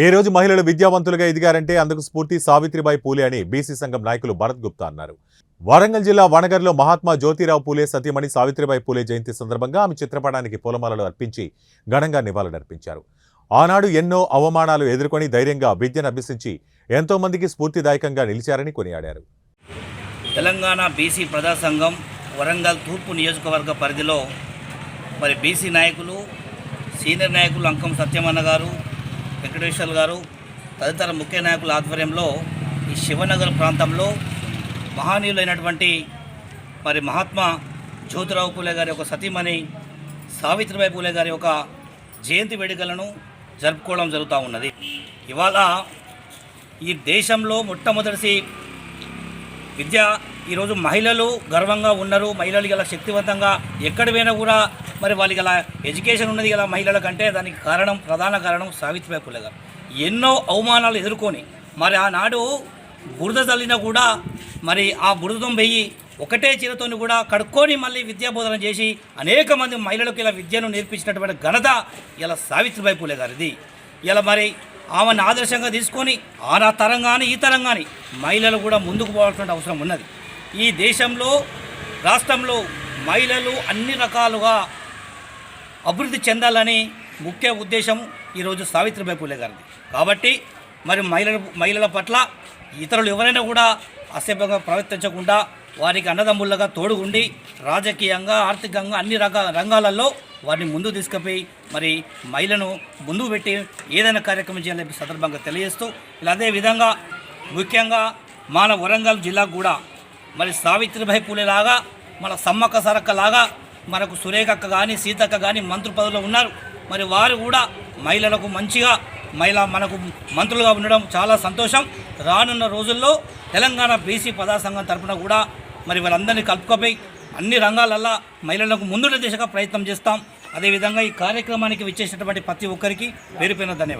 ఏ రోజు మహిళలు విద్యావంతులుగా ఎదిగారంటే అందుకు స్ఫూర్తి సావిత్రిబాయి పూలే అని బీసీ సంఘం నాయకులు భరత్ గుప్తా అన్నారు. వరంగల్ జిల్లా వనగర్లో మహాత్మా జ్యోతిరావు పూలే సతీమణి సావిత్రిబాయి పూలే జయంతి సందర్భంగా ఆమె చిత్రపటానికి పూలమాలలు అర్పించి ఘనంగా నివాళులర్పించారు. ఆనాడు ఎన్నో అవమానాలు ఎదుర్కొని ధైర్యంగా విద్యను అభ్యసించి ఎంతో మందికి స్ఫూర్తిదాయకంగా నిలిచారని కొనియాడారు. తెలంగాణ బీసీ ప్రజా సంఘం వరంగల్ తూర్పు నియోజకవర్గ పరిధిలో బీసీ నాయకులు, సీనియర్ నాయకులు అంకం సత్యమన్న గారు, వెంకటేశ్వర్ గారు తదితర ముఖ్య నాయకుల ఆధ్వర్యంలో ఈ శివనగర్ ప్రాంతంలో మహానీయులైనటువంటి మహాత్మా జ్యోతిరావు పూలే గారి ఒక సతీమణి సావిత్రిబాయి పూలే గారి ఒక జయంతి వేడుకలను జరుపుకోవడం జరుగుతూ ఉన్నది. ఇవాళ ఈ దేశంలో మొట్టమొదటి విద్య ఈరోజు మహిళలు గర్వంగా ఉన్నారు. మహిళలు ఇలా శక్తివంతంగా ఎక్కడి పోయినా కూడా వాళ్ళకి అలా ఎడ్యుకేషన్ ఉన్నది కదా మహిళల కంటే దానికి ప్రధాన కారణం సావిత్రిబాయి పూలే గారు. ఎన్నో అవమానాలు ఎదుర్కొని ఆనాడు బురద చల్లినా కూడా ఆ బురదం వెయ్యి ఒకటే చీరతోని కూడా కడుక్కొని మళ్ళీ విద్యాబోధన చేసి అనేక మంది మహిళలకు ఇలా విద్యను నేర్పించినటువంటి ఘనత ఇలా సావిత్రిబాయి పూలే గారిది. ఇలా ఆమెను ఆదర్శంగా తీసుకొని ఆ తరం కానీ ఈ తరం కానీ మహిళలు కూడా ముందుకు పోవాల్సిన అవసరం ఉన్నది. ఈ దేశంలో రాష్ట్రంలో మహిళలు అన్ని రకాలుగా అభివృద్ధి చెందాలని ముఖ్య ఉద్దేశం ఈరోజు సావిత్రిబాయి పూలే గారిది. కాబట్టి మహిళల పట్ల ఇతరులు ఎవరైనా కూడా అసభ్యంగా ప్రవర్తించకుండా వారికి అన్నదమ్ముళ్ళగా తోడుగుండి రాజకీయంగా, ఆర్థికంగా అన్ని రంగాలలో వారిని ముందు తీసుకుపోయి మహిళను ముందుకు పెట్టి ఏదైనా కార్యక్రమం చేయాలని సందర్భంగా తెలియజేస్తూ ఇలా అదేవిధంగా ముఖ్యంగా మన వరంగల్ జిల్లాకు కూడా సావిత్రిబాయి పూలే లాగా మన సమ్మక్క సారక్క లాగా మనకు సురేఖక్క కానీ సీతక్క కానీ మంత్రి పదవిలో ఉన్నారు. వారు కూడా మహిళలకు మంచిగా మనకు మంత్రులుగా ఉండడం చాలా సంతోషం. రానున్న రోజుల్లో తెలంగాణ బీసీ ప్రజా సంఘం తరఫున కూడా వాళ్ళందరినీ కలుపుకోపోయి అన్ని రంగాలల్లో మహిళలకు ముందు దిశగా ప్రయత్నం చేస్తాం. అదేవిధంగా ఈ కార్యక్రమానికి విచ్చేసినటువంటి ప్రతి ఒక్కరికి పేరు ధన్యవాదాలు.